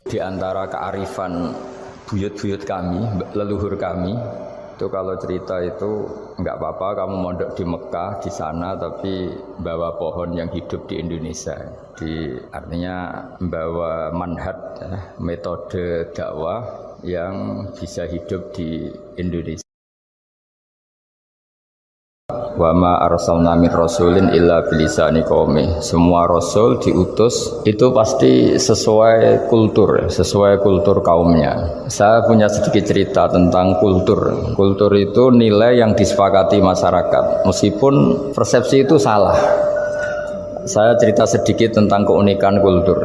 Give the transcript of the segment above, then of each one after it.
Di antara kearifan buyut-buyut kami, leluhur kami, itu kalau cerita itu nggak apa-apa kamu mondok di Mekah di sana tapi bawa pohon yang hidup di Indonesia. Artinya membawa manhaj metode dakwah yang bisa hidup di Indonesia. Wa ma arsalna min rasulin illa bilisani qaumi. Semua rasul diutus itu pasti sesuai kultur kaumnya. Saya punya sedikit cerita tentang kultur. Kultur itu nilai yang disepakati masyarakat. Meskipun persepsi itu salah. Saya cerita sedikit tentang keunikan kultur.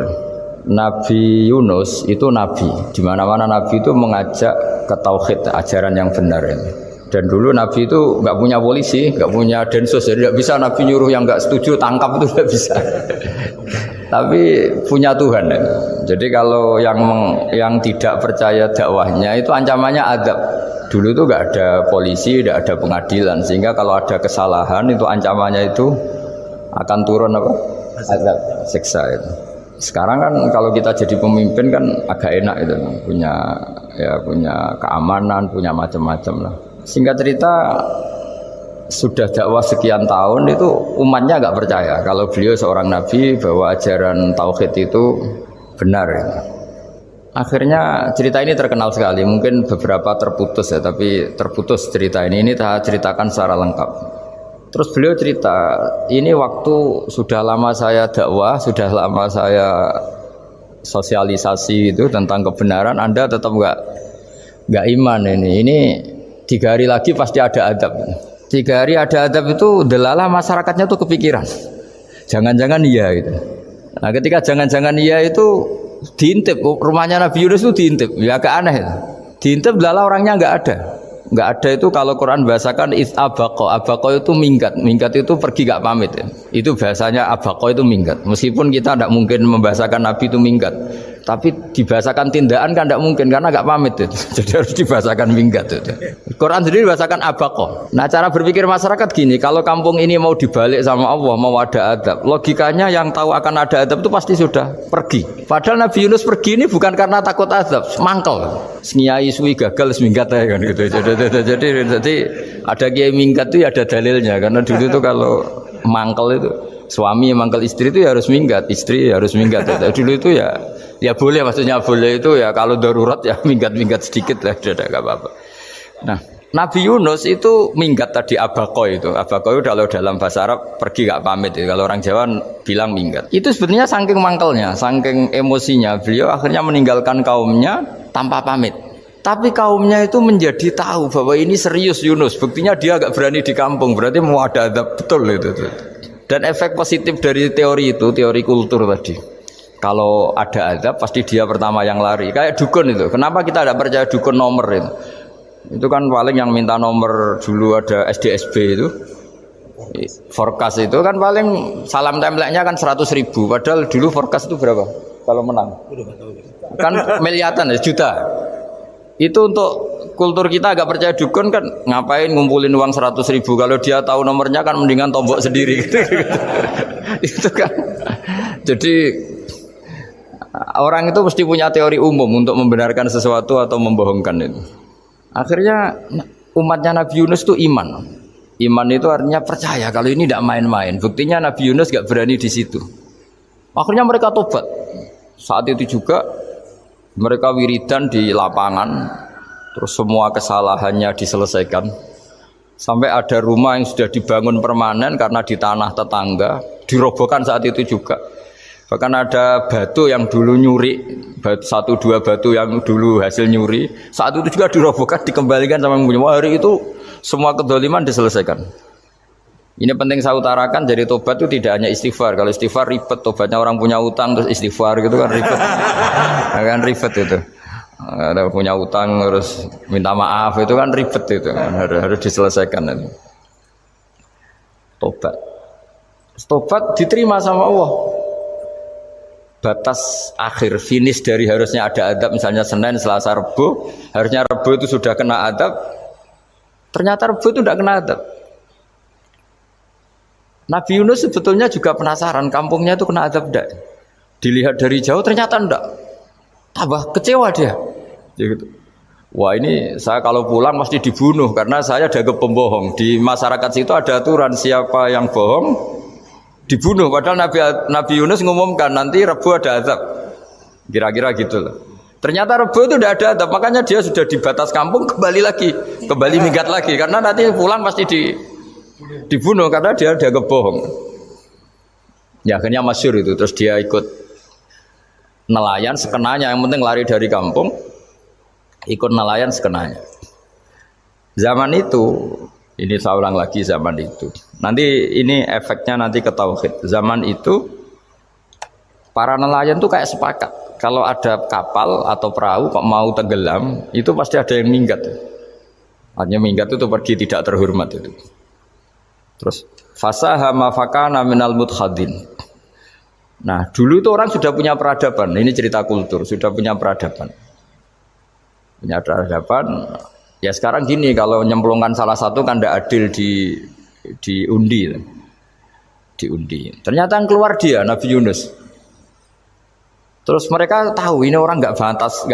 Nabi Yunus itu nabi. Di mana-mana nabi itu mengajak ke tauhid, ajaran yang benar ini. Dan dulu Nabi itu nggak punya polisi, nggak punya densus, jadi nggak bisa Nabi nyuruh yang nggak setuju tangkap itu nggak bisa. Tapi punya Tuhan. Jadi kalau yang tidak percaya dakwahnya itu ancamannya adab. Dulu itu nggak ada polisi, nggak ada pengadilan, sehingga kalau ada kesalahan itu ancamannya itu akan turun apa? Adab, siksa itu. Sekarang kan kalau kita jadi pemimpin kan agak enak itu, punya keamanan, punya macam-macam lah. Singkat cerita, sudah dakwah sekian tahun itu umatnya nggak percaya kalau beliau seorang nabi bahwa ajaran tauhid itu benar. Akhirnya cerita ini terkenal sekali, mungkin beberapa terputus ya, tapi terputus cerita ini saya ceritakan secara lengkap. Terus beliau cerita, ini waktu sudah lama saya dakwah, sudah lama saya sosialisasi itu tentang kebenaran, Anda tetap nggak iman ini 3 hari lagi pasti ada adab. 3 hari ada adab itu delalah masyarakatnya tuh kepikiran. Jangan-jangan iya gitu. Nah ketika jangan-jangan iya itu diintip, rumahnya Nabi Yunus itu diintip. Ya agak aneh. Diintip delalah orangnya nggak ada itu kalau Quran bahasakan abaqo itu minggat itu pergi nggak pamit ya. Itu bahasanya abaqo itu minggat. Meskipun kita tidak mungkin membahasakan Nabi itu minggat, tapi dibahasakan tindakan kan tidak mungkin karena nggak pamit itu. Jadi harus dibahasakan minggat itu. Quran sendiri dibahasakan abaqo. Nah cara berpikir masyarakat gini, kalau kampung ini mau dibalik sama Allah, mau ada adab, logikanya yang tahu akan ada adab itu pasti sudah pergi. Padahal Nabi Yunus pergi ini bukan karena takut adab, mangkel. Nyai suwi gagal minggat ya kan gitu. Jadi ada kiai minggat itu ya ada dalilnya karena dulu itu kalau mangkel itu suami mangkel istri itu ya harus minggat, istri harus minggat. Dulu itu ya boleh, maksudnya boleh itu ya kalau darurat ya minggat sedikit lah, tidak apa-apa. Nah Nabi Yunus itu minggat tadi abaqo itu kalau dalam bahasa Arab pergi gak pamit itu. Kalau orang Jawa bilang minggat. Itu sebenarnya saking mangkelnya, saking emosinya beliau akhirnya meninggalkan kaumnya tanpa pamit. Tapi kaumnya itu menjadi tahu bahwa ini serius Yunus. Buktinya dia agak berani di kampung, berarti mau ada adab betul itu. Dan efek positif dari teori itu, teori kultur tadi. Kalau ada adab pasti dia pertama yang lari. Kayak dukun itu. Kenapa kita tidak percaya dukun nomor itu? Itu kan paling yang minta nomor dulu ada SDSB itu. Forecast itu kan paling salam template-nya kan 100.000. Padahal dulu forecast itu berapa? Kalau menang kan miliaran ya, juta. Itu untuk kultur kita agak percaya dukun kan ngapain ngumpulin uang 100.000, kalau dia tahu nomornya kan mendingan tombok sendiri gitu. Itu kan jadi orang itu mesti punya teori umum untuk membenarkan sesuatu atau membohongkan itu. Akhirnya umatnya Nabi Yunus itu iman itu artinya percaya kalau ini tidak main-main. Buktinya Nabi Yunus gak berani di situ. Akhirnya mereka tobat. Saat itu juga mereka wiridan di lapangan, terus semua kesalahannya diselesaikan. Sampai ada rumah yang sudah dibangun permanen karena di tanah tetangga, dirobohkan saat itu juga. Bahkan ada batu yang dulu nyuri, 1-2 batu yang dulu hasil nyuri, saat itu juga dirobohkan, dikembalikan sama yang punya. Hari itu semua kedoliman diselesaikan. Ini penting saya utarakan, jadi tobat itu tidak hanya istighfar. Kalau istighfar ribet, tobatnya orang punya utang terus istighfar gitu kan ribet. Kan ribet itu. Ada punya utang terus minta maaf itu kan ribet itu. Harus diselesaikan itu. Tobat diterima sama Allah. Batas akhir finish dari harusnya ada adab, misalnya Senin, Selasa, Rabu, harusnya Rabu itu sudah kena adab. Ternyata Rabu itu tidak kena adab. Nabi Yunus sebetulnya juga penasaran kampungnya itu kena azab enggak. Dilihat dari jauh ternyata enggak. tambah kecewa dia. Gitu. Wah ini saya kalau pulang mesti dibunuh karena saya dianggap pembohong. Di masyarakat situ ada aturan siapa yang bohong dibunuh. Padahal Nabi Yunus ngumumkan nanti Rebu ada azab. Kira-kira gitu loh. Ternyata Rebu itu tidak ada azab. Makanya dia sudah di batas kampung kembali lagi. Kembali minggat lagi. Karena nanti pulang pasti dibunuh karena dia dianggap bohong. Ya akhirnya masyhur itu. Terus dia ikut nelayan sekenanya. Yang penting lari dari kampung. Ikut nelayan sekenanya. Zaman itu, ini saya ulang lagi zaman itu. Nanti ini efeknya nanti ke tauhid. Zaman itu para nelayan tuh kayak sepakat. Kalau ada kapal atau perahu kok mau tenggelam, itu pasti ada yang minggat. Hanya minggat itu pergi tidak terhormat itu. Terus fasahama fakana minal mudkhadin. Nah, dulu itu orang sudah punya peradaban. Ini cerita kultur, sudah punya peradaban. Punya peradaban. Ya sekarang gini, kalau nyemplungkan salah satu kan tidak adil diundi. Ternyata yang keluar dia Nabi Yunus. Terus mereka tahu ini orang nggak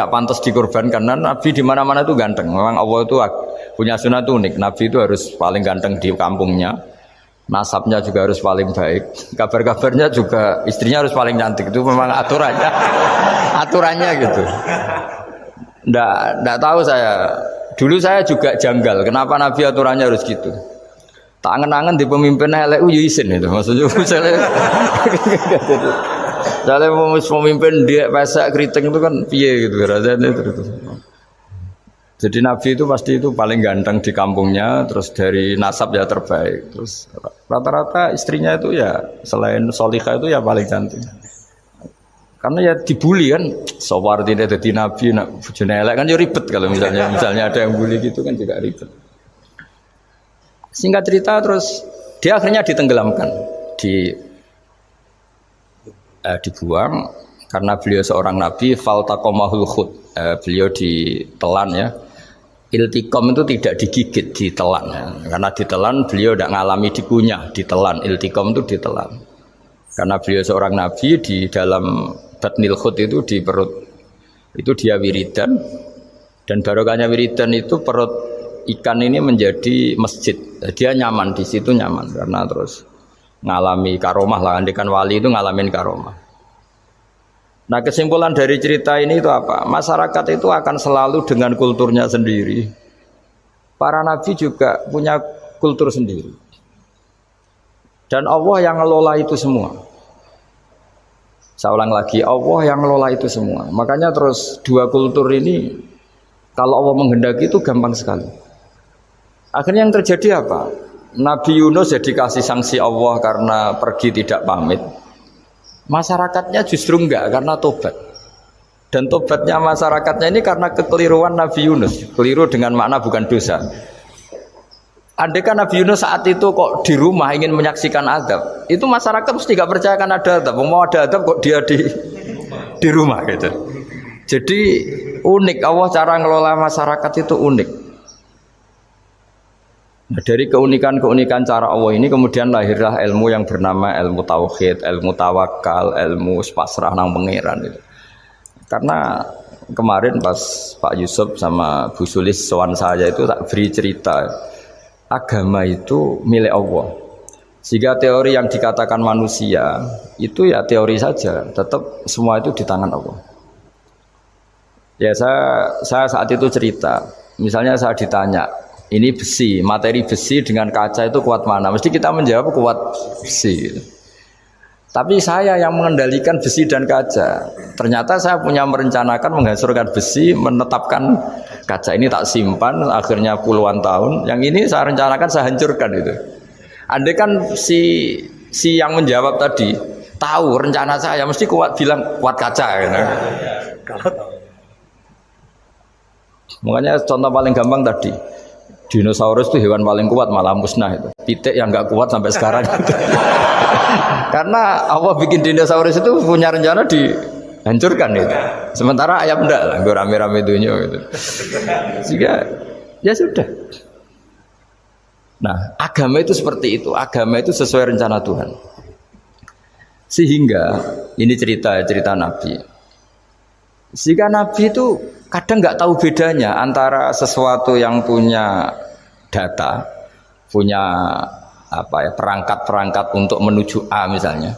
pantas dikorbankan karena Nabi di mana-mana itu ganteng. Memang Allah itu punya sunat unik. Nabi itu harus paling ganteng di kampungnya. Nasabnya juga harus paling baik. Kabar-kabarnya juga istrinya harus paling cantik. Itu memang aturannya gitu. Nggak tahu saya. Dulu saya juga janggal. Kenapa Nabi aturannya harus gitu? Tak angen-angen di pemimpin elek isin itu. Maksudnya misalnya pemimpin dia pesek keriting itu kan piye gitu rasanya itu. Jadi Nabi itu pasti itu paling ganteng di kampungnya. Terus dari nasab ya terbaik. Terus rata-rata istrinya itu ya selain solihah itu ya paling cantik. Karena ya dibully kan, sawar tidak jadi nabi, nak bujune elek kan ya ribet kalau misalnya ada yang bully gitu kan juga ribet. Singkat cerita terus dia akhirnya ditenggelamkan, dibuang karena beliau seorang nabi, faltaqamahul khut, beliau ditelan ya. Iltiqam itu tidak digigit, ditelan ya. Karena ditelan beliau tidak ngalami dikunyah, ditelan. Iltiqam itu ditelan. Karena beliau seorang nabi di dalam batnil khut itu di perut itu dia wiridan dan barokahnya wiridan itu perut ikan ini menjadi masjid. Dia nyaman di situ nyaman karena terus ngalami karomah lah. Andikan wali itu ngalamin karomah. Nah kesimpulan dari cerita ini itu apa? Masyarakat itu akan selalu dengan kulturnya sendiri. Para nabi juga punya kultur sendiri. Dan Allah yang ngelola itu semua. Saya ulang lagi, Allah yang ngelola itu semua. Makanya terus dua kultur ini kalau Allah menghendaki itu gampang sekali. Akhirnya yang terjadi apa? Nabi Yunus jadi kasih sanksi Allah karena pergi tidak pamit. Masyarakatnya justru enggak karena tobat. Dan tobatnya masyarakatnya ini karena kekeliruan Nabi Yunus. Keliru dengan makna bukan dosa. Andai kan Nabi Yunus saat itu kok di rumah ingin menyaksikan azab, itu masyarakat mesti gak percaya kan ada azab. Mau ada azab kok dia di rumah gitu. Jadi unik Allah cara ngelola masyarakat itu unik. Nah, dari keunikan cara Allah ini kemudian lahirlah ilmu yang bernama ilmu tauhid, ilmu tawakal, ilmu pasrah nang pangeran itu. Karena kemarin pas Pak Yusuf sama Bu Sulis sowan saya itu tak beri cerita. Agama itu milik Allah. Sehingga teori yang dikatakan manusia itu ya teori saja, tetap semua itu di tangan Allah. Ya saya saat itu cerita, misalnya saya ditanya, ini besi, materi besi dengan kaca itu kuat mana? Mesti kita menjawab kuat besi. Tapi saya yang mengendalikan besi dan kaca. Ternyata saya punya merencanakan menghancurkan besi, menetapkan kaca ini tak simpan, akhirnya puluhan tahun. Yang ini saya rencanakan saya hancurkan itu. Andai kan si yang menjawab tadi tahu rencana saya, mesti kuat bilang kuat kaca. Gitu. Makanya contoh paling gampang tadi, dinosaurus itu hewan paling kuat malah musnah itu. Pitik yang nggak kuat sampai sekarang. Karena Allah bikin dinosaurus itu punya rencana dihancurkan itu. Sementara ayam enggak lah, gue rame-rame dunia gitu. Sehingga ya sudah. Nah, agama itu seperti itu. Agama itu sesuai rencana Tuhan. Sehingga ini cerita Nabi. Sehingga Nabi itu kadang nggak tahu bedanya antara sesuatu yang punya data, punya perangkat-perangkat untuk menuju A misalnya,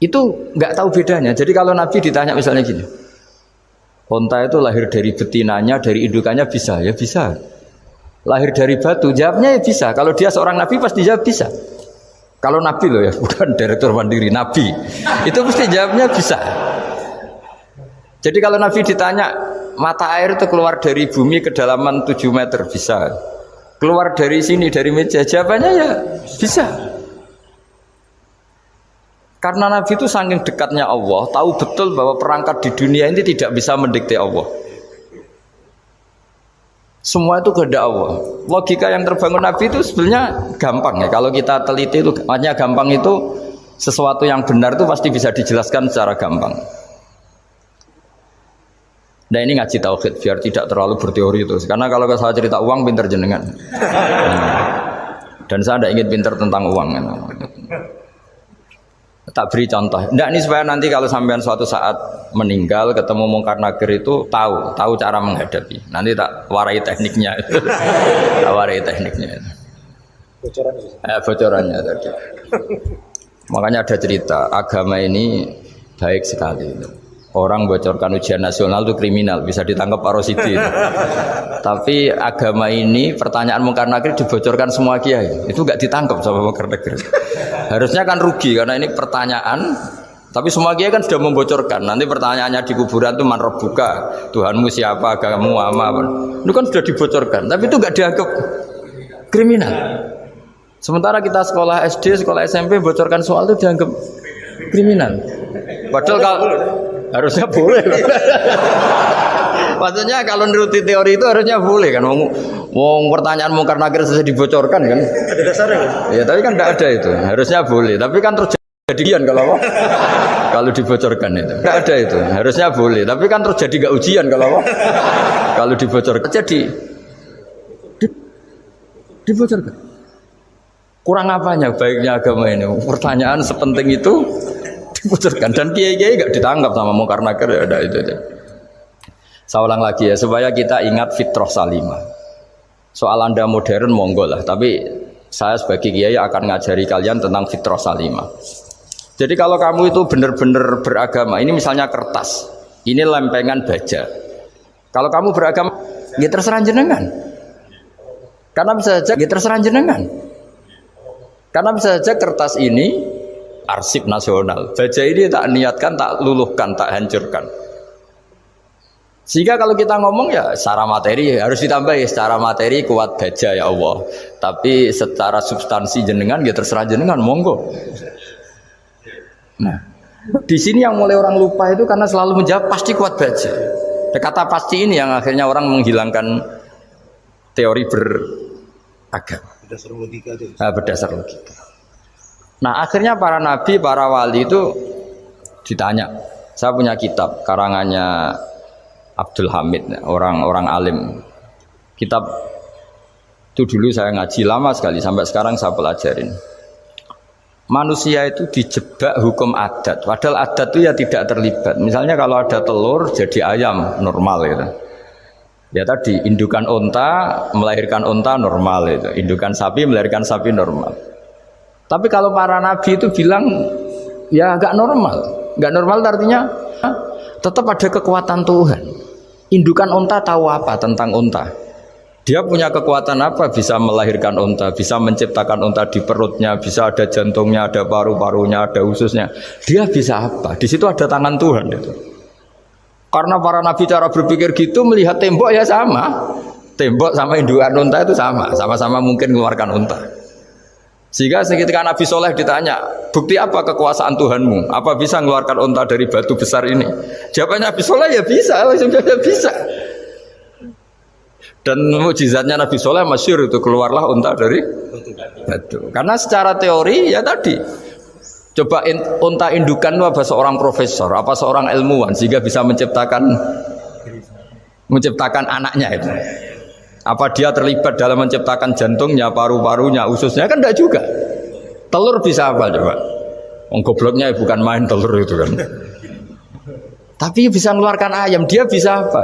itu nggak tahu bedanya. Jadi kalau Nabi ditanya misalnya gini, onta itu lahir dari betinanya, dari indukannya bisa, ya bisa. Lahir dari batu, jawabnya ya bisa. Kalau dia seorang Nabi pasti jawab bisa. Kalau Nabi loh ya, bukan direktur mandiri, Nabi. Itu pasti jawabnya bisa. Jadi kalau Nabi ditanya, mata air itu keluar dari bumi kedalaman 7 meter, bisa. Keluar dari sini, dari meja, jawabannya ya bisa. Karena Nabi itu saking dekatnya Allah, tahu betul bahwa perangkat di dunia ini tidak bisa mendikte Allah. Semua itu kehendak Allah. Logika yang terbangun Nabi itu sebenarnya gampang ya. Kalau kita teliti itu, makanya gampang itu sesuatu yang benar itu pasti bisa dijelaskan secara gampang. Nah ini ngaji tauhid biar tidak terlalu berteori itu. Karena kalau saya cerita uang pinter jenengan. Dan saya tidak ingin pinter tentang uang. Tak beri contoh. Nggak, ini supaya nanti kalau sampean suatu saat meninggal ketemu Mungkar Nakir itu tahu cara menghadapi. Nanti tak warai tekniknya. Tak warai tekniknya. Bocorannya tadi. Makanya ada cerita agama ini baik sekali. Orang bocorkan ujian nasional itu kriminal, bisa ditangkap Pak Rosidi. Tapi agama ini pertanyaan Mungkar Nakir dibocorkan semua kiai, itu nggak ditangkap sama Mungkar Nakir. Harusnya kan rugi karena ini pertanyaan, tapi semua kiai kan sudah membocorkan. Nanti pertanyaannya di kuburan itu man rabbuka, Tuhanmu siapa, agamamu apa. Itu kan sudah dibocorkan, tapi itu nggak dianggap kriminal. Sementara kita sekolah SD, sekolah SMP bocorkan soal itu dianggap kriminal. Padahal kalau harusnya boleh. Maksudnya kalau menuruti teori itu harusnya boleh kan. Wong pertanyaan Mungkar Nakir selesai dibocorkan kan. Ada dasarnya kan? Ya tapi kan tidak ada itu. Harusnya boleh. Tapi kan terjadi kalau dibocorkan itu. Tidak ada itu. Harusnya boleh. Tapi kan terjadi nggak ujian kalau dibocorkan. Jadi dibocorkan. Kurang apanya baiknya agama ini? Pertanyaan sepenting itu dibocorkan dan kiai-kiai nggak ditangkap sama Mungkar Nakir ya ada itu. Saya ulang lagi ya supaya kita ingat fitrah salimah. Soal Anda modern monggo lah, tapi saya sebagai kiai akan ngajari kalian tentang fitrah salimah. Jadi kalau kamu itu benar-benar beragama, ini misalnya kertas, ini lempengan baja. Kalau kamu beragama, ya terserah jenengan. Karena bisa saja ya terserah jenengan. Karena bisa saja kertas ini arsip nasional. Baja ini tak niatkan, tak luluhkan, tak hancurkan. Sehingga kalau kita ngomong ya secara materi harus ditambahi, secara materi kuat baja ya Allah. Tapi secara substansi jenengan ya terserah jenengan, monggo. Nah, di sini yang mulai orang lupa itu karena selalu menjawab pasti kuat baja. Kata pasti ini yang akhirnya orang menghilangkan teori beragama. Berdasar logika. Nah akhirnya para nabi, para wali itu ditanya. Saya punya kitab karangannya Abdul Hamid, orang alim. Kitab itu dulu saya ngaji lama sekali, sampai sekarang saya pelajarin. Manusia itu dijebak hukum adat, padahal adat itu ya tidak terlibat. Misalnya kalau ada telur jadi ayam normal gitu. Ya tadi indukan unta melahirkan unta normal itu, indukan sapi melahirkan sapi normal. Tapi kalau para nabi itu bilang ya agak normal. Enggak normal artinya tetap ada kekuatan Tuhan. Indukan unta tahu apa tentang unta? Dia punya kekuatan apa? Bisa melahirkan unta, bisa menciptakan unta di perutnya, bisa ada jantungnya, ada paru-parunya, ada ususnya. Dia bisa apa? Di situ ada tangan Tuhan itu. Karena para nabi cara berpikir gitu, melihat tembok ya sama. Tembok sama indukan unta itu sama-sama mungkin mengeluarkan unta. Sehingga ketika Nabi Soleh ditanya, bukti apa kekuasaan Tuhanmu? Apa bisa mengeluarkan unta dari batu besar ini? Jawabannya Nabi Soleh ya bisa, ya bisa. Dan mukjizatnya Nabi Soleh masyhur itu keluarlah unta dari batu. Karena secara teori ya tadi, coba unta indukan itu apa seorang profesor, apa seorang ilmuwan sehingga bisa menciptakan anaknya itu. Apa dia terlibat dalam menciptakan jantungnya, paru-parunya, ususnya? Kan enggak juga. Telur bisa apa coba? Gobloknya bukan main telur itu kan. Tapi bisa mengeluarkan ayam, dia bisa apa?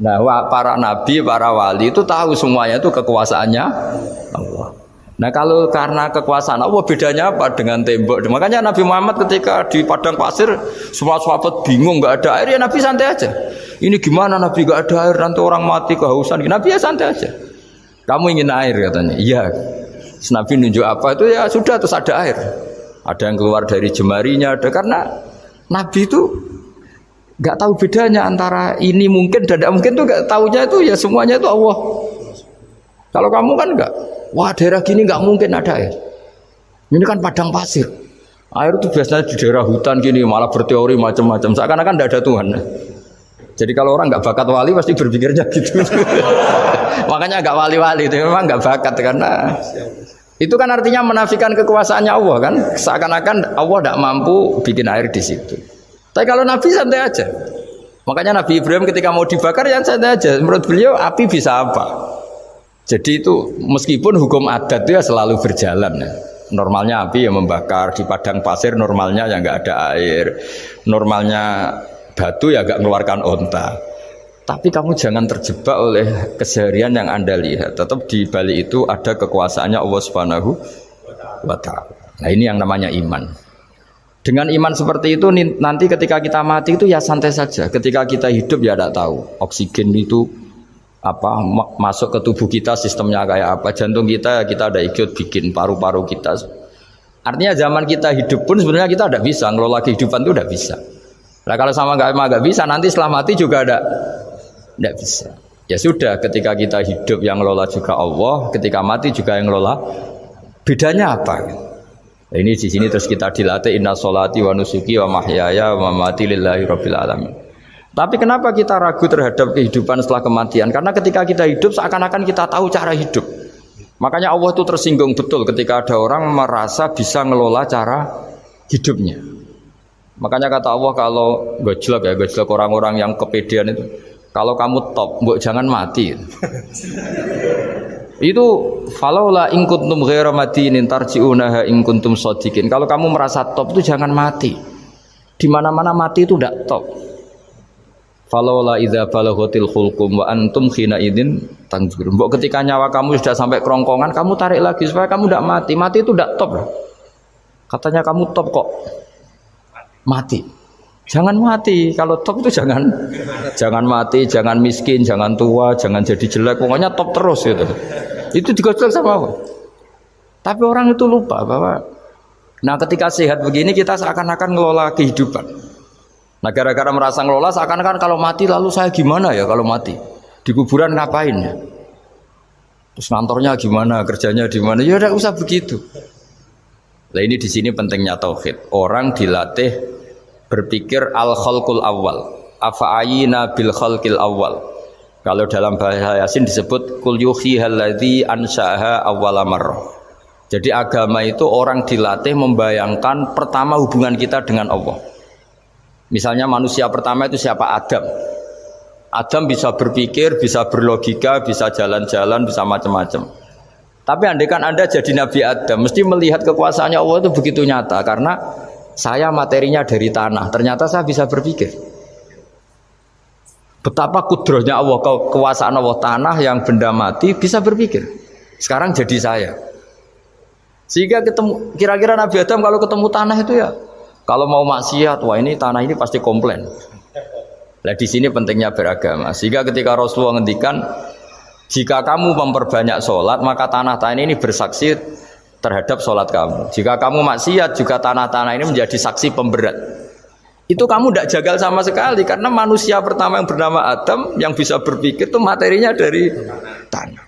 Nah, para nabi, para wali itu tahu semuanya itu kekuasaannya Allah. Nah, kalau karena kekuasaan Allah bedanya apa dengan tembok? Makanya Nabi Muhammad ketika di padang pasir semua sahabat bingung nggak ada air, ya Nabi santai aja. Ini gimana Nabi nggak ada air, nanti orang mati kehausan. Nabi ya santai aja. Kamu ingin air katanya? Iya. Nabi nunjuk apa itu ya sudah terus ada air. Ada yang keluar dari jemarinya, ada karena Nabi itu nggak tahu bedanya antara ini mungkin dan tidak mungkin tuh nggak tahunya itu ya semuanya itu Allah. Kalau kamu kan nggak, wah daerah gini nggak mungkin ada air. Ini kan padang pasir. Air itu biasanya di daerah hutan gini malah berteori macam-macam. Seakan-akan tidak ada Tuhan. Jadi kalau orang nggak bakat wali pasti berpikirnya gitu. Makanya nggak wali-wali itu memang nggak bakat karena itu kan artinya menafikan kekuasaannya Allah kan. Seakan-akan Allah tidak mampu bikin air di situ. Tapi kalau Nabi santai aja. Makanya Nabi Ibrahim ketika mau dibakar ya santai aja. Menurut beliau api bisa apa? Jadi itu meskipun hukum adat itu ya selalu berjalan. Normalnya api yang membakar di padang pasir, normalnya ya nggak ada air. Normalnya batu ya nggak mengeluarkan onta. Tapi kamu jangan terjebak oleh keseharian yang Anda lihat. Tetap di balik itu ada kekuasaannya Allah Subhanahu wa Ta'ala. Nah ini yang namanya iman. Dengan iman seperti itu nanti ketika kita mati itu ya santai saja. Ketika kita hidup ya tidak tahu oksigen itu apa masuk ke tubuh kita sistemnya kayak apa, jantung kita ada ikut bikin, paru-paru kita. Artinya zaman kita hidup pun sebenarnya kita tidak bisa ngelola kehidupan itu tidak bisa. Nah kalau sama nggak bisa nanti setelah mati juga tidak bisa. Ya sudah ketika kita hidup yang ngelola juga Allah, ketika mati juga yang ngelola. Bedanya apa? Nah, ini di sini terus kita dilatih inna sholati wa nusuki wa mahyaya wa mamati lillahi rabbil alamin. Tapi kenapa kita ragu terhadap kehidupan setelah kematian? Karena ketika kita hidup seakan-akan kita tahu cara hidup. Makanya Allah itu tersinggung betul ketika ada orang merasa bisa ngelola cara hidupnya. Makanya kata Allah kalau gojlok orang-orang yang kepedean itu, kalau kamu top, mbok jangan mati. Itu falaula in kuntum ghairu madinin tarji'unaha in kuntum shadiqin. Kalau kamu merasa top itu jangan mati. Di mana-mana mati itu tidak top. Falaula idza balaghatil khulqum wa antum khina idzin tanzurun. Mbok ketika nyawa kamu sudah sampai kerongkongan, kamu tarik lagi supaya kamu tidak mati. Mati itu tidak top. Katanya kamu top kok mati. Jangan mati. Kalau top itu jangan mati, jangan miskin, jangan tua, jangan jadi jelek. Pokoknya top terus gitu. Itu digosok sama Allah. Tapi orang itu lupa bahwa nah ketika sehat begini kita seakan-akan ngelola kehidupan. Nah gara-gara merasa ngelola seakan-akan kalau mati lalu saya gimana ya kalau mati? Di kuburan ngapain ya? Terus kantornya gimana, kerjanya di mana? Ya udah usah begitu. Nah ini di sini pentingnya tauhid. Orang dilatih berpikir al-khalqul awal. Afa'ayina bil khalqil awal. Kalau dalam bahasa Yasin disebut kul yuhyihal ladzi ansha'aha awwala marrah. Jadi agama itu orang dilatih membayangkan pertama hubungan kita dengan Allah. Misalnya manusia pertama itu siapa? Adam. Adam bisa berpikir, bisa berlogika, bisa jalan-jalan, bisa macam-macam. Tapi andaikan Anda jadi Nabi Adam, mesti melihat kekuasaannya Allah itu begitu nyata. Karena saya materinya dari tanah, ternyata saya bisa berpikir. Betapa kudrohnya Allah, kekuasaan Allah, tanah yang benda mati bisa berpikir. Sekarang jadi saya. Sehingga ketemu, kira-kira Nabi Adam kalau ketemu tanah itu ya, kalau mau maksiat, wah ini tanah ini pasti komplain. Nah di sini pentingnya beragama. Sehingga ketika Rasulullah ngendikan, jika kamu memperbanyak sholat, maka tanah-tanah ini bersaksi terhadap sholat kamu. Jika kamu maksiat, juga tanah-tanah ini menjadi saksi pemberat. Itu kamu tidak jagal sama sekali karena manusia pertama yang bernama Adam yang bisa berpikir itu materinya dari tanah.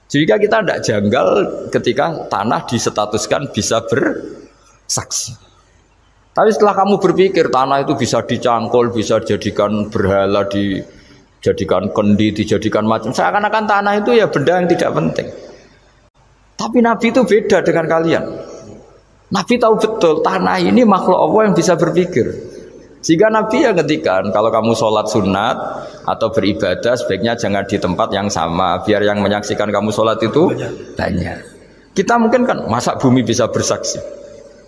Jika kita tidak janggal ketika tanah disetatuskan bisa bersaksi. Tapi setelah kamu berpikir tanah itu bisa dicangkul, bisa dijadikan berhala, dijadikan kendi, dijadikan macam. Seakan-akan tanah itu ya benda yang tidak penting. Tapi Nabi itu beda dengan kalian. Nabi tahu betul tanah ini makhluk Allah yang bisa berpikir. Sehingga Nabi yang ngendikan kalau kamu sholat sunat atau beribadah sebaiknya jangan di tempat yang sama, biar yang menyaksikan kamu sholat itu banyak. Kita mungkin kan masa bumi bisa bersaksi.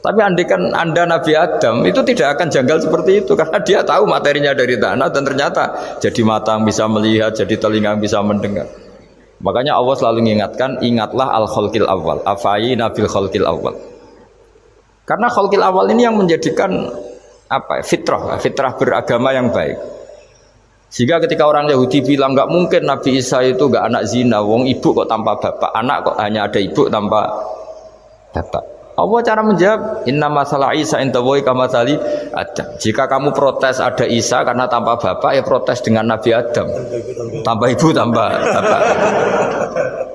Tapi andikan Anda Nabi Adam itu tidak akan janggal seperti itu karena dia tahu materinya dari tanah dan ternyata jadi mata yang bisa melihat, jadi telinga yang bisa mendengar. Makanya Allah selalu mengingatkan, ingatlah al-khalqil awal, afayina bil khalqil awal. Karena khalqil awal ini yang menjadikan fitrah beragama yang baik. Sehingga ketika orang Yahudi bilang nggak mungkin Nabi Isa itu nggak anak zina, wong ibu kok tanpa bapak, anak kok hanya ada ibu tanpa bapak. Allah cara menjawab, inna masalah Isa intawoy kamasali Adam. Jika kamu protes ada Isa karena tanpa bapak, ya protes dengan Nabi Adam, tanpa ibu tanpa bapak.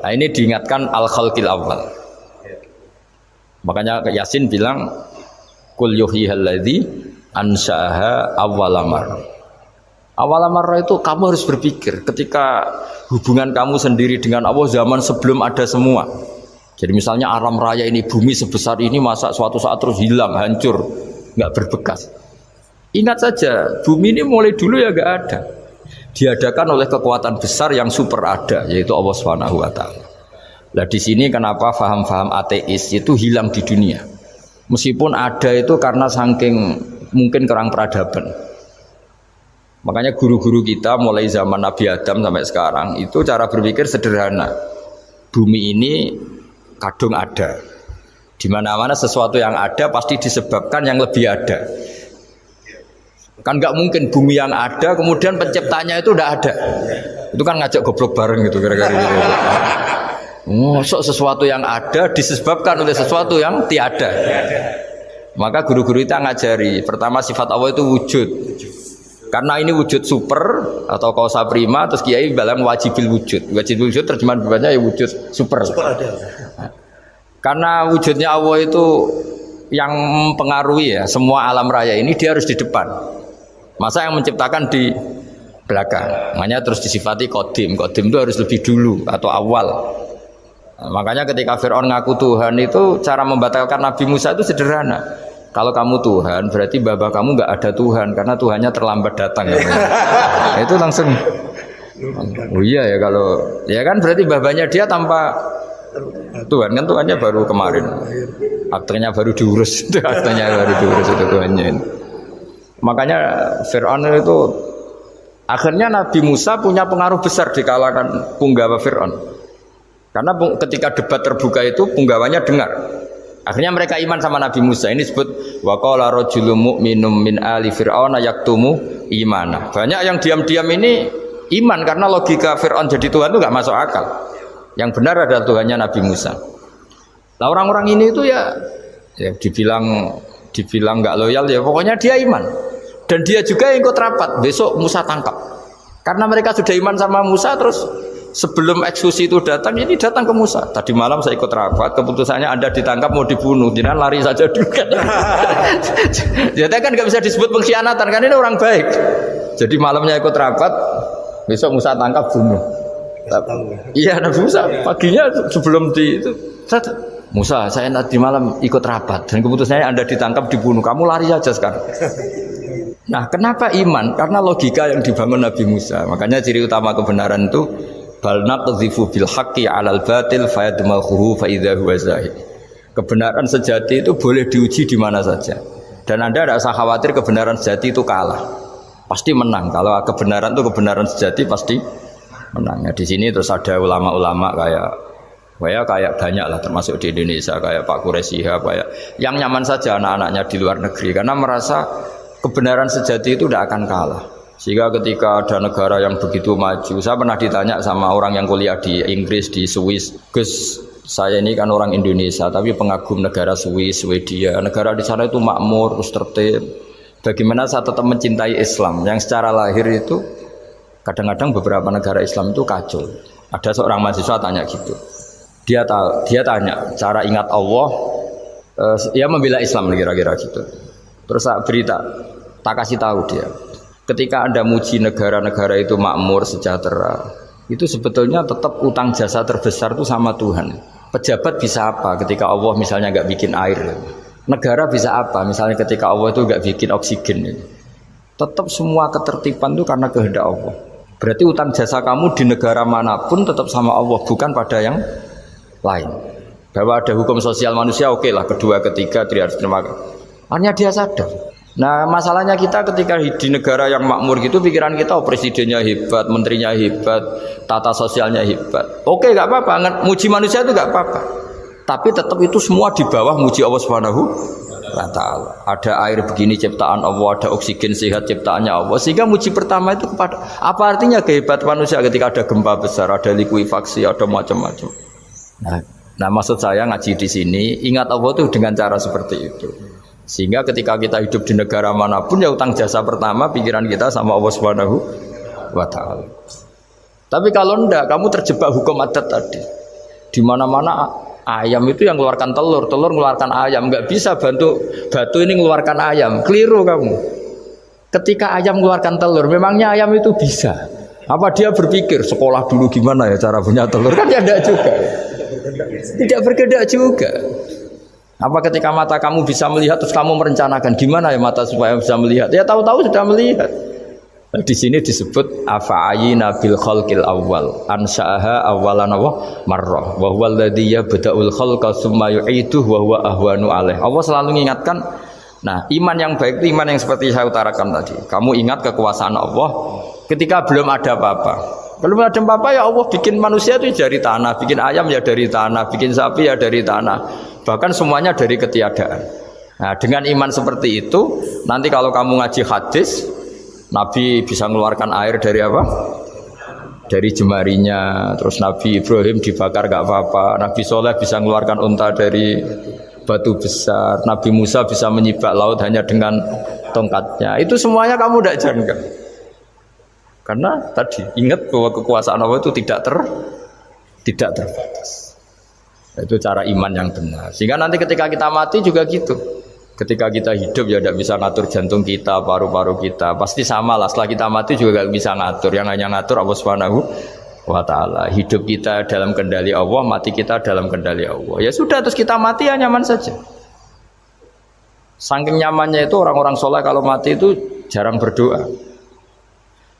Nah ini diingatkan al-khalqil awal. Makanya Yasin bilang, kul yuhyihalladzi ansa'aha awwalamar. Awwalamar itu kamu harus berpikir ketika hubungan kamu sendiri dengan Allah zaman sebelum ada semua. Jadi misalnya alam raya ini, bumi sebesar ini, masa suatu saat terus hilang, hancur, nggak berbekas. Ingat saja, bumi ini mulai dulu ya nggak ada. Diadakan oleh kekuatan besar yang super ada, yaitu Allah Subhanahu Wa Taala. Nah di sini kenapa faham-faham ateis itu hilang di dunia. Meskipun ada itu karena saking mungkin kurang peradaban. Makanya guru-guru kita mulai zaman Nabi Adam sampai sekarang itu cara berpikir sederhana. Bumi ini kadung ada. Di mana-mana sesuatu yang ada pasti disebabkan yang lebih ada. Kan nggak mungkin bumi yang ada kemudian penciptanya itu udah ada. Itu kan ngajak goblok bareng gitu kira-kira gitu. Sok sesuatu yang ada disebabkan oleh sesuatu yang tiada. Maka guru-guru itu ngajari pertama sifat Allah itu wujud. Karena ini wujud super atau kausa prima, terus kiai bilang wajibil wujud. Wajibil wujud terjemahan bebasnya ya wujud super. Super ada. Karena wujudnya Allah itu yang mempengaruhi ya semua alam raya ini, dia harus di depan. Masa yang menciptakan di belakang. Makanya terus disifati qadim. Qadim itu harus lebih dulu atau awal. Nah, makanya ketika Fir'aun ngaku Tuhan itu cara membatalkan Nabi Musa itu sederhana. Kalau kamu Tuhan, berarti baba kamu nggak ada Tuhan karena Tuhannya terlambat datang. Nah, itu langsung, oh iya ya kalau, ya kan berarti babanya dia tanpa Tuhan kan Tuhannya baru kemarin, aktenya baru diurus, itu aktenya baru diurus itu Tuhannya. Makanya Fir'aun itu akhirnya Nabi Musa punya pengaruh besar di kalangan punggawa Fir'aun. Karena ketika debat terbuka itu punggawanya dengar. Akhirnya mereka iman sama Nabi Musa. Ini disebut wa qala rajulun mu'minun min ali fir'auna yaktumu imana. Banyak yang diam-diam ini iman karena logika Fir'aun jadi Tuhan itu enggak masuk akal. Yang benar adalah Tuhannya Nabi Musa. Nah orang-orang ini itu ya dibilang enggak loyal ya pokoknya dia iman. Dan dia juga yang ikut rapat. Besok Musa tangkap. Karena mereka sudah iman sama Musa terus sebelum eksekusi itu datang, ini datang ke Musa. Tadi malam saya ikut rapat, keputusannya Anda ditangkap mau dibunuh, jangan lari saja dulu kan. Jadi kan nggak bisa disebut pengkhianatan, kan ini orang baik. Jadi malamnya ikut rapat, besok Musa tangkap bunuh. Iya Nabi Musa paginya sebelum di itu, Musa saya nanti malam ikut rapat dan keputusannya Anda ditangkap dibunuh, kamu lari saja sekarang. Nah kenapa iman? Karena logika yang dibangun Nabi Musa. Makanya ciri utama kebenaran itu bal naqdhifu bil haqqi 'alal batil fayadmaghuhu fa idza huwa zahid. Kebenaran sejati itu boleh diuji di mana saja. Dan Anda tidak usah khawatir kebenaran sejati itu kalah. Pasti menang. Kalau kebenaran itu kebenaran sejati pasti menang. Ya, di sini terus ada ulama-ulama kayak banyak lah termasuk di Indonesia kayak Pak Quraisy kayak yang nyaman saja anak-anaknya di luar negeri karena merasa kebenaran sejati itu tidak akan kalah. Sehingga ketika ada negara yang begitu maju, saya pernah ditanya sama orang yang kuliah di Inggris, di Swiss, Gus, saya ini kan orang Indonesia, tapi pengagum negara Swiss, Swedia, negara di sana itu makmur, terus tertib. Bagaimana saya tetap mencintai Islam, yang secara lahir itu, kadang-kadang beberapa negara Islam itu kacau. Ada seorang mahasiswa tanya gitu, dia tanya, cara ingat Allah, ya membela Islam kira-kira gitu. Terus saya tak kasih tahu dia. Ketika Anda muji negara-negara itu makmur, sejahtera, itu sebetulnya tetap utang jasa terbesar itu sama Tuhan. Pejabat bisa apa ketika Allah misalnya nggak bikin air? Negara bisa apa misalnya ketika Allah itu nggak bikin oksigen? Tetap semua ketertiban itu karena kehendak Allah. Berarti utang jasa kamu di negara manapun tetap sama Allah, bukan pada yang lain. bahwa ada hukum sosial manusia, oke lah, kedua, ketiga dia harus terima kasih. Hanya dia sadar. Nah masalahnya kita ketika di negara yang makmur gitu, pikiran kita presidennya hebat, menterinya hebat, tata sosialnya hebat. Oke, nggak apa-apa, muji manusia itu nggak apa-apa. Tapi tetap itu semua di bawah muji Allah Subhanahu wa Ta'ala. Ada air begini ciptaan Allah, ada oksigen sehat ciptaannya Allah. Sehingga muji pertama itu kepada apa artinya kehebatan manusia ketika ada gempa besar, ada likuifaksi, ada macam-macam. Nah, maksud saya ngaji di sini, ingat Allah itu dengan cara seperti itu. Sehingga ketika kita hidup di negara manapun, ya utang jasa pertama pikiran kita sama Allah Subhanahu wa Ta'ala. Tapi kalau enggak, kamu terjebak hukum adat tadi. Di mana-mana ayam itu yang mengeluarkan telur, telur mengeluarkan ayam. Enggak bisa bantu batu ini mengeluarkan ayam. Keliru kamu. Ketika ayam mengeluarkan telur, memangnya ayam itu bisa? Apa dia berpikir sekolah dulu gimana ya cara punya telur? Kan ya enggak juga. Tidak bergerak juga. Apa ketika mata kamu bisa melihat terus kamu merencanakan gimana ya mata supaya bisa melihat? Ya tahu-tahu sudah melihat. Nah, di sini disebut afa'ayina bil khalqil awwal ansa'aha awwalan marrah wa huwa alladhi yabda'ul khalqa tsumma yu'iduhu wa huwa ahwanu alaih. Allah selalu mengingatkan. Nah, iman yang baik itu iman yang seperti saya utarakan tadi. Kamu ingat kekuasaan Allah ketika belum ada apa-apa. Belum ada apa-apa ya Allah bikin manusia itu dari tanah, bikin ayam ya dari tanah, bikin sapi ya dari tanah. Bahkan semuanya dari ketiadaan. Nah, dengan iman seperti itu, nanti kalau kamu ngaji hadis, Nabi bisa mengeluarkan air dari apa? Dari jemarinya. Terus Nabi Ibrahim dibakar gak apa-apa. Nabi Soleh bisa mengeluarkan unta dari batu besar. Nabi Musa bisa menyibak laut hanya dengan tongkatnya. Itu semuanya kamu tidak jangka. Karena tadi ingat bahwa kekuasaan Allah itu tidak terbatas. Itu cara iman yang benar. Sehingga nanti ketika kita mati juga gitu. Ketika kita hidup ya tidak bisa ngatur jantung kita, paru-paru kita. Pasti sama lah. Setelah kita mati juga tidak bisa ngatur. Yang hanya ngatur Allah Subhanahu wa Ta'ala. Hidup kita dalam kendali Allah, mati kita dalam kendali Allah. Ya sudah, terus kita mati ya nyaman saja. Saking nyamannya itu orang-orang soleh kalau mati itu jarang berdoa.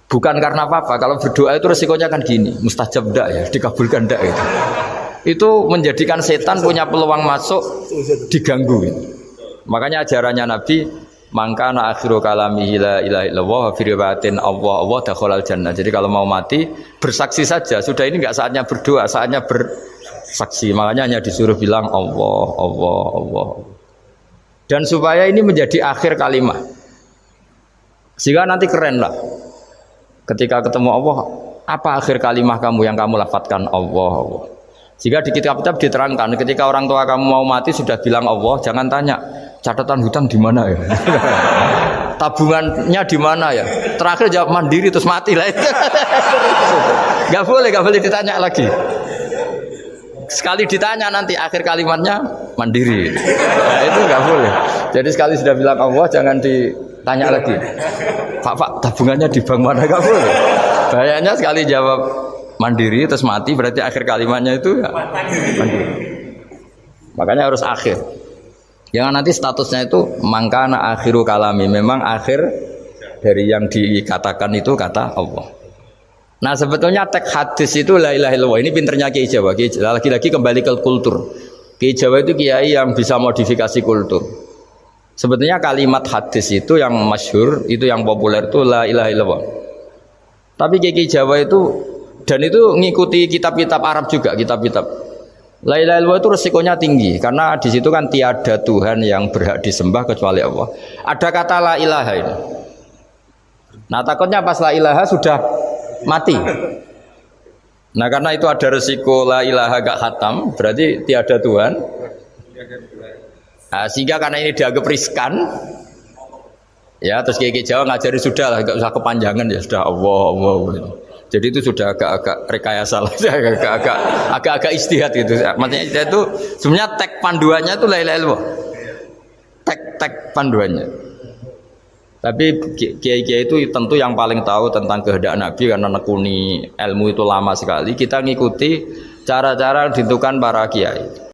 Bukan karena apa-apa, kalau berdoa itu resikonya kan gini, mustajab ndak ya, dikabulkan ndak itu. Itu menjadikan setan punya peluang masuk diganggu. Makanya ajarannya Nabi, mangkana akhiru kalamihi la ilaha illallah wa fi riwayatin Allah dakhalal jannah. Jadi kalau mau mati bersaksi saja, sudah ini enggak saatnya berdoa, saatnya bersaksi. Makanya hanya disuruh bilang Allah, Allah, Allah. Dan supaya ini menjadi akhir kalimat. Sehingga nanti keren lah. Ketika ketemu Allah, apa akhir kalimah kamu yang kamu lafadzkan Allah, Allah. Jika di kitab-kitab diterangkan, ketika orang tua kamu mau mati sudah bilang Allah, jangan tanya catatan hutang di mana ya, tabungannya di mana ya. Terakhir jawab mandiri terus mati lah. Gak boleh ditanya lagi. Sekali ditanya nanti akhir kalimatnya mandiri. Nah, itu nggak boleh. Jadi sekali sudah bilang Allah jangan ditanya lagi. Pak, tabungannya di bank mana? Nggak boleh. Bahayanya sekali jawab mandiri terus mati berarti akhir kalimatnya itu ya mandiri. Makanya harus akhir. Jangan nanti statusnya itu mangkana akhiru kalami. Memang akhir dari yang dikatakan itu kata Allah. Nah sebetulnya teks hadis itu la ilaha illallah. Ini pinternya Kiai Jawa. Lagi-lagi kembali ke kultur. Kiai Jawa itu kiai yang bisa modifikasi kultur. Sebetulnya kalimat hadis itu yang masyhur, itu yang populer itu la ilaha illallah. Tapi Kiai Jawa itu dan itu ngikuti kitab-kitab Arab juga, kitab-kitab. La ilaha illallah itu resikonya tinggi karena di situ kan tiada Tuhan yang berhak disembah kecuali Allah. Ada kata la ilaha ini. Nah takutnya pas la ilaha sudah mati. Nah karena itu ada resiko la ilaha gak khatam, berarti tiada Tuhan. Nah, sehingga karena ini dianggap riskan, ya terus Kiai Jawa ngajari sudah lah, gak usah kepanjangan ya sudah Allah, Allah. Jadi itu sudah agak-agak rekayasa lah, agak-agak istihad gitu. Maksudnya itu sebenarnya teks panduannya itu la ilaha illallah. Teks panduannya. Tapi kiai-kiai itu tentu yang paling tahu tentang kehendak Nabi karena nekuni ilmu itu lama sekali. Kita ngikuti cara-cara ditentukan para kiai.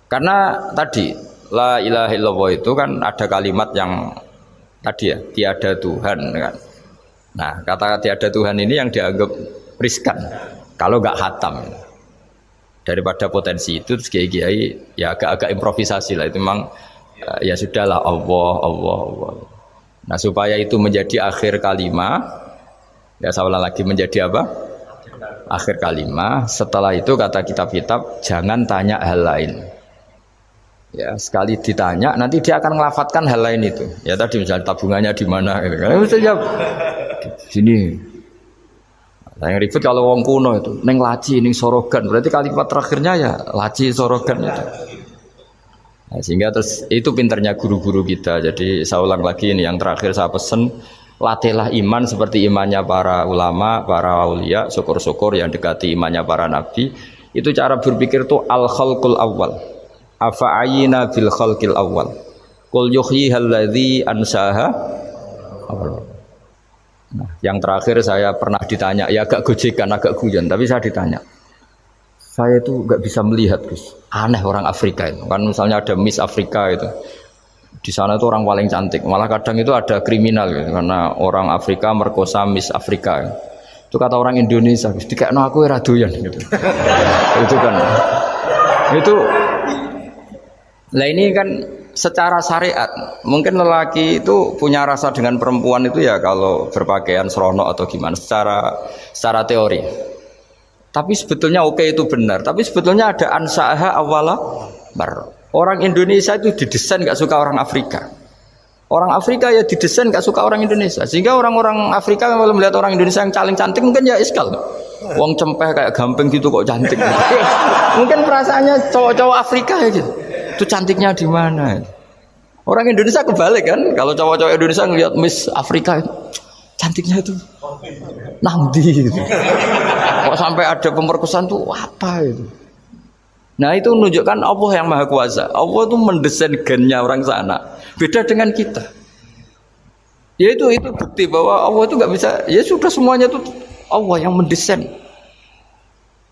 Karena tadi la ilaha illallah itu kan ada kalimat yang tadi ya tiada Tuhan kan. Nah kata tiada Tuhan ini yang dianggap riskan kalau nggak khatam. Daripada potensi itu terus kiai-kiai ya agak-agak improvisasi lah itu memang ya sudahlah Allah Allah Allah. Nah supaya itu menjadi akhir kalimat ya saya ulang lagi menjadi apa? Akhir kalimat. Setelah itu kata kitab-kitab jangan tanya hal lain. Ya sekali ditanya nanti dia akan ngelafatkan hal lain itu. Ya tadi misalnya tabungannya di mana gitu kan. Misalnya sini. Nah, yang ribet kalau wong kuno itu neng laci, neng sorogan. Berarti kalimat terakhirnya ya laci sorogan itu. Nah, sehingga terus itu pinternya guru-guru kita. Jadi saya ulang lagi ini yang terakhir saya pesen latihlah iman seperti imannya para ulama, para aulia, syukur-syukur yang dekati imannya para nabi. Itu cara berpikir tuh al khalqul awal. Afa'ayina bil khalqil awal. Qul yuhyihal ladzi ansaha. Nah, yang terakhir saya pernah ditanya, ya agak gojekan, agak guyon, tapi saya ditanya. Saya itu nggak bisa melihat, Gus. Aneh orang Afrika itu. Kan misalnya ada Miss Afrika itu. Di sana itu orang paling cantik. Malah kadang itu ada kriminal gitu, karena orang Afrika merkosa Miss Afrika. Itu kata orang Indonesia, Gus, dikekno aku ora doyan gitu. Itu kan. Itu lah ini kan secara syariat mungkin lelaki itu punya rasa dengan perempuan itu ya kalau berpakaian seronok atau gimana secara teori. Tapi sebetulnya oke itu benar. Tapi sebetulnya ada ansaha awala bar. Orang Indonesia itu didesain nggak suka orang Afrika. Orang Afrika ya didesain nggak suka orang Indonesia. Sehingga orang-orang Afrika kalau melihat orang Indonesia yang caling cantik mungkin ya iskal. Wong cempeh kayak gampang gitu kok cantik. Mungkin perasaannya cowok-cowok Afrika ya gitu. Itu cantiknya di mana? Orang Indonesia kebalik kan? Kalau cowok-cowok Indonesia ngelihat Miss Afrika cantiknya itu nangdi gitu. Kok sampai ada pemerkosaan tuh apa itu? Nah itu menunjukkan Allah yang Maha Kuasa. Allah itu mendesain gennya orang sana. Beda dengan kita. Ya itu bukti bahwa Allah itu nggak bisa. Ya sudah semuanya itu Allah yang mendesain.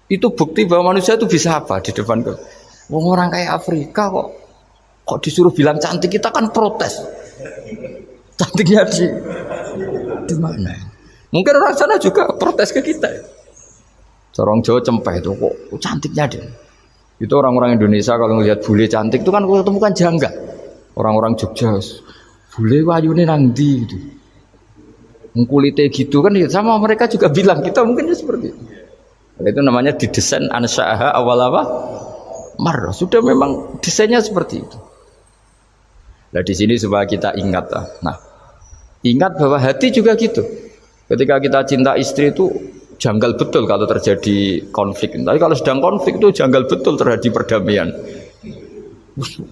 Itu bukti bahwa manusia itu bisa apa di depan kita. Wong orang kayak Afrika kok disuruh bilang cantik kita kan protes. Cantiknya di mana? Mungkin orang sana juga protes ke kita. Orang Jawa cempeh itu kok cantiknya dia. Itu orang-orang Indonesia kalau ngelihat bule cantik itu kan kalau ketemu kan jangga. Orang-orang Jogja bule wayune nang ndi gitu. Kulite gitu kan ya sama mereka juga bilang kita mungkin ya seperti itu. Itu namanya didesain ansyaha awal apa? Mar, sudah memang desainnya seperti itu. Nah di sini supaya kita ingat lah. Nah, ingat bahwa hati juga gitu. Ketika kita cinta istri itu janggal betul kalau terjadi konflik. Tapi kalau sedang konflik itu janggal betul terjadi perdamaian.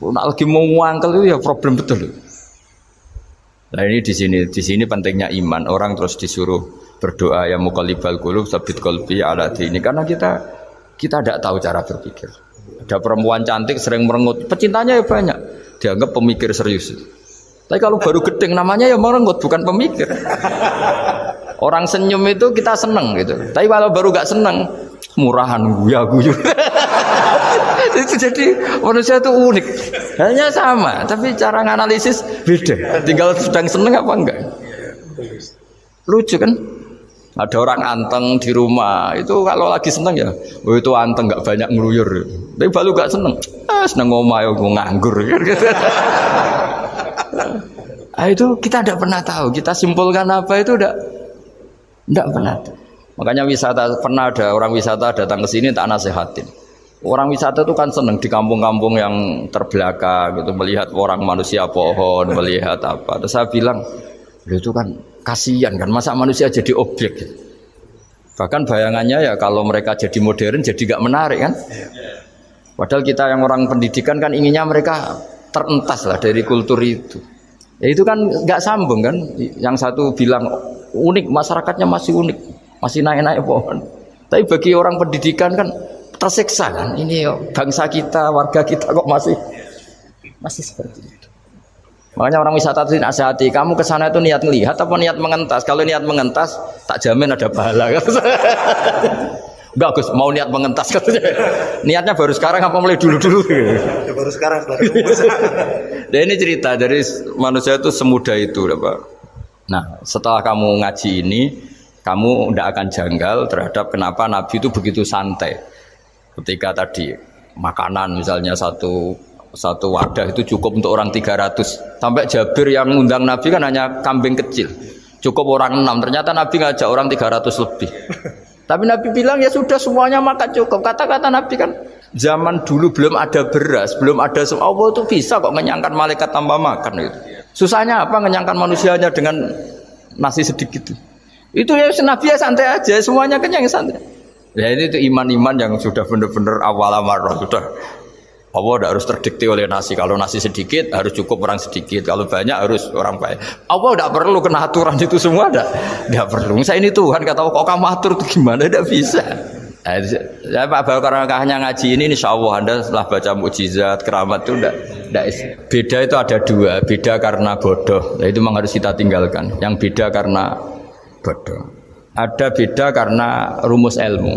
Nah, lagi mau ngangkel itu ya problem betul. Nah ini di sini pentingnya iman. Orang terus disuruh berdoa ya muqallibal qulub tsabbit qalbi ala dini karena kita tidak tahu cara berpikir. Ada perempuan cantik sering merengut, pecintanya ya banyak, dianggap pemikir serius. Tapi kalau baru gedeng namanya ya merengut, bukan pemikir. Orang senyum itu kita seneng gitu. Tapi kalau baru gak seneng, murahan guya-guyu. Itu jadi manusia itu unik. Hanya sama, tapi cara nganalisis beda. Tinggal sedang seneng apa enggak. Lucu kan? Ada orang anteng di rumah itu kalau lagi seneng ya, oh itu anteng nggak banyak ngeluyur. Tapi baru nggak seneng, seneng ngomah ya nganggur. Itu kita tidak pernah tahu. Kita simpulkan apa itu tidak pernah tahu. Makanya wisata pernah ada orang wisata datang ke sini tak nasihatin. Orang wisata itu kan seneng di kampung-kampung yang terbelakang gitu melihat orang manusia pohon, melihat apa. Terus saya bilang, itu kan kasihan kan masa manusia jadi objek. Bahkan bayangannya ya kalau mereka jadi modern jadi gak menarik kan. Padahal kita yang orang pendidikan kan inginnya mereka terentas lah dari kultur itu. Ya itu kan gak sambung kan. Yang satu bilang unik, masyarakatnya masih unik, masih naik-naik pohon. Tapi bagi orang pendidikan kan tersiksa kan. Ini bangsa kita, warga kita kok masih seperti itu. Makanya orang wisata itu nasihati, kamu ke sana itu niat ngelihat apa niat mengentas? Kalau niat mengentas, tak jamin ada pahala. Enggak Gus, mau niat mengentas katanya. Niatnya baru sekarang apa mulai dulu-dulu? Ya, baru sekarang. Dan ini cerita dari manusia itu semudah itu, Pak. Nah, setelah kamu ngaji ini, kamu tidak akan janggal terhadap kenapa Nabi itu begitu santai. Ketika tadi makanan misalnya satu wadah itu cukup untuk orang 300. Sampai Jabir yang ngundang Nabi kan hanya kambing kecil. Cukup orang 6. Ternyata Nabi ngajak orang 300 lebih. Tapi Nabi bilang ya sudah semuanya makan cukup. Kata-kata Nabi kan zaman dulu belum ada beras, belum ada Allah itu bisa kok ngenyangkan malaikat tanpa makan itu. Susahnya apa ngenyangkan manusianya dengan nasi sedikit itu ya Nabi ya santai aja, semuanya kenyang santai. Ya itu iman-iman yang sudah benar-benar awal amarah sudah. Allah tidak harus terdikte oleh nasi. Kalau nasi sedikit harus cukup orang sedikit. Kalau banyak harus orang banyak. Allah tidak perlu kena aturan itu semua. Tidak perlu. Saya ini Tuhan kata kok kamu atur itu gimana? Tidak bisa. Saya Pak Bakar hanya ngaji ini insya Allah Anda setelah baca mukjizat keramat itu tidak. Beda itu ada dua. Beda karena bodoh. Nah, itu memang harus kita tinggalkan. Yang beda karena bodoh. Ada beda karena rumus ilmu.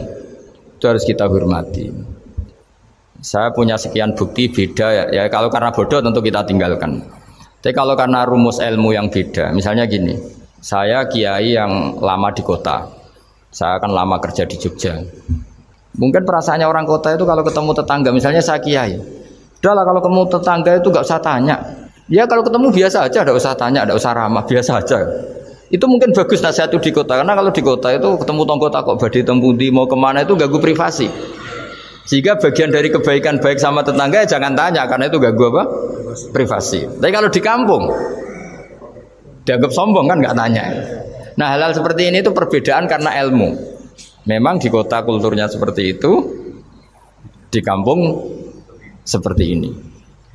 Itu harus kita hormati. Saya punya sekian bukti beda ya kalau karena bodoh tentu kita tinggalkan. Tapi kalau karena rumus ilmu yang beda, misalnya gini, saya kiai yang lama di kota, saya akan lama kerja di Jogja. Mungkin perasaannya orang kota itu kalau ketemu tetangga, misalnya saya kiai, udahlah kalau ketemu tetangga itu nggak usah tanya. Ya kalau ketemu biasa aja, nggak usah tanya, nggak usah ramah, biasa aja. Itu mungkin bagus nasihat itu di kota, karena kalau di kota itu ketemu tonggo takok badhe tempundi mau kemana itu ganggu privasi. Jika bagian dari kebaikan baik sama tetangga ya jangan tanya karena itu ganggu apa? Privasi. Tapi kalau di kampung dianggap sombong kan nggak tanya. Nah hal-hal seperti ini itu perbedaan karena ilmu. Memang di kota kulturnya seperti itu, di kampung seperti ini.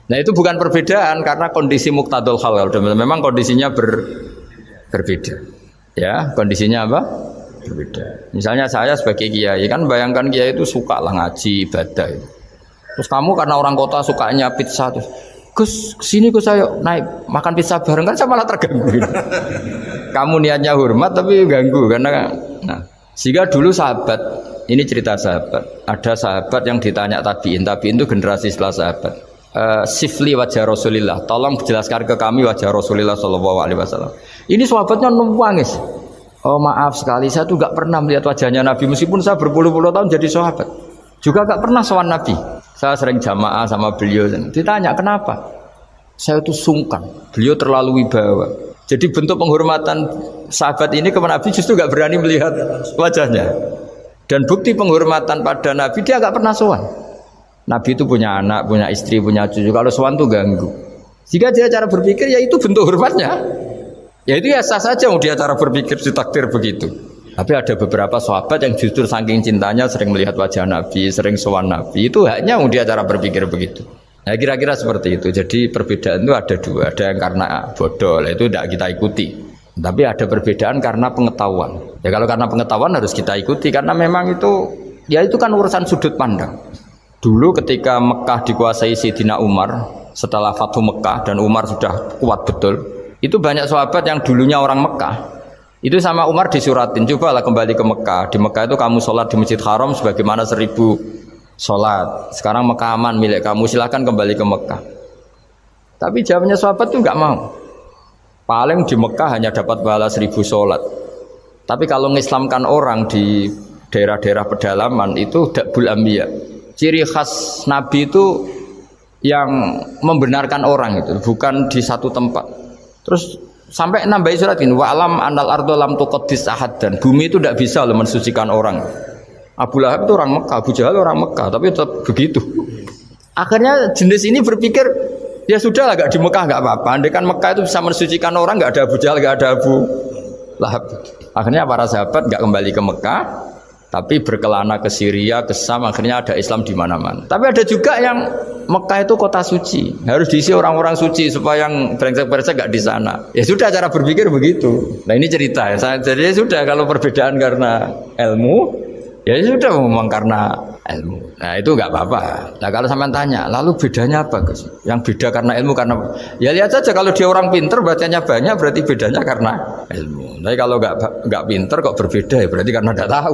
Nah itu bukan perbedaan karena kondisi muqtadul hal. Memang kondisinya berbeda. Ya kondisinya apa? Berbeda. Misalnya saya sebagai kiai kan bayangkan kiai itu suka lah ngaji ibadah itu. Terus kamu karena orang kota sukanya pizza terus Gus kesini Gus saya naik makan pizza bareng kan saya malah terganggu. Kamu niatnya hormat tapi ganggu karena nah sehingga dulu sahabat ini cerita sahabat ada sahabat yang ditanya tabiin itu generasi setelah sahabat sifli wajah Rasulillah tolong jelaskan ke kami wajah Rasulillah Shallallahu Alaihi Wasallam. Ini sahabatnya nangis. Oh maaf sekali, saya tuh gak pernah melihat wajahnya Nabi meskipun saya berpuluh-puluh tahun jadi sahabat. Juga gak pernah sowan Nabi. Saya sering jamaah sama beliau. Ditanya kenapa? Saya itu sungkan. Beliau terlalu wibawa. Jadi bentuk penghormatan sahabat ini ke Nabi justru gak berani melihat wajahnya. Dan bukti penghormatan pada Nabi dia gak pernah sowan. Nabi itu punya anak, punya istri, punya cucu. Kalau sowan tuh ganggu. Jika dia cara berpikir ya itu bentuk hormatnya. Ya itu ya sah saja dia cara berpikir ditakdir begitu. Tapi ada beberapa sahabat yang justru saking cintanya sering melihat wajah Nabi, sering sowan Nabi. Itu hanya dia cara berpikir begitu. Nah kira-kira seperti itu. Jadi perbedaan itu ada dua. Ada yang karena bodoh, itu tidak kita ikuti. Tapi ada perbedaan karena pengetahuan. Ya kalau karena pengetahuan harus kita ikuti karena memang itu ya itu kan urusan sudut pandang. Dulu ketika Mekah dikuasai Sayyidina Umar setelah Fathu Mekah dan Umar sudah kuat betul. Itu banyak sahabat yang dulunya orang Mekah. Itu sama Umar disuratin, cobalah kembali ke Mekah. Di Mekah itu kamu sholat di Masjid Haram sebagaimana 1000 sholat. Sekarang Mekah aman milik kamu, silahkan kembali ke Mekah. Tapi jawabnya sahabat itu nggak mau. Paling di Mekah hanya dapat pahala 1000 sholat. Tapi kalau mengislamkan orang di daerah-daerah pedalaman itu dakbul ambiya. Ciri khas Nabi itu yang membenarkan orang itu, bukan di satu tempat. Terus sampai nambahi surat ini wa alam anal ardo lam tuqaddis ahad dan bumi itu tidak bisa loh mensucikan orang. Abu Lahab itu orang Mekah, Abu Jahal orang Mekah, tapi tetap begitu. Akhirnya jenis ini berpikir ya sudah lah, gak di Mekah gak apa-apa. Andai kan Mekah itu bisa mensucikan orang, gak ada Abu Jahal, gak ada Abu Lahab. Akhirnya para sahabat gak kembali ke Mekah, tapi berkelana ke Syria, ke Sam, akhirnya ada Islam di mana-mana. Tapi ada juga yang Mekah itu kota suci, harus diisi orang-orang suci supaya yang brengsek-brengsek gak di sana. Ya sudah cara berpikir begitu. Nah ini cerita ya. Jadi ya sudah kalau perbedaan karena ilmu, ya sudah memang karena ilmu. Nah itu nggak apa-apa. Nah kalau sampean tanya, lalu bedanya apa Gus? Yang beda karena ilmu karena ya lihat saja kalau dia orang pinter bacanya banyak berarti bedanya karena ilmu. Tapi kalau nggak pinter kok berbeda ya berarti karena tidak tahu.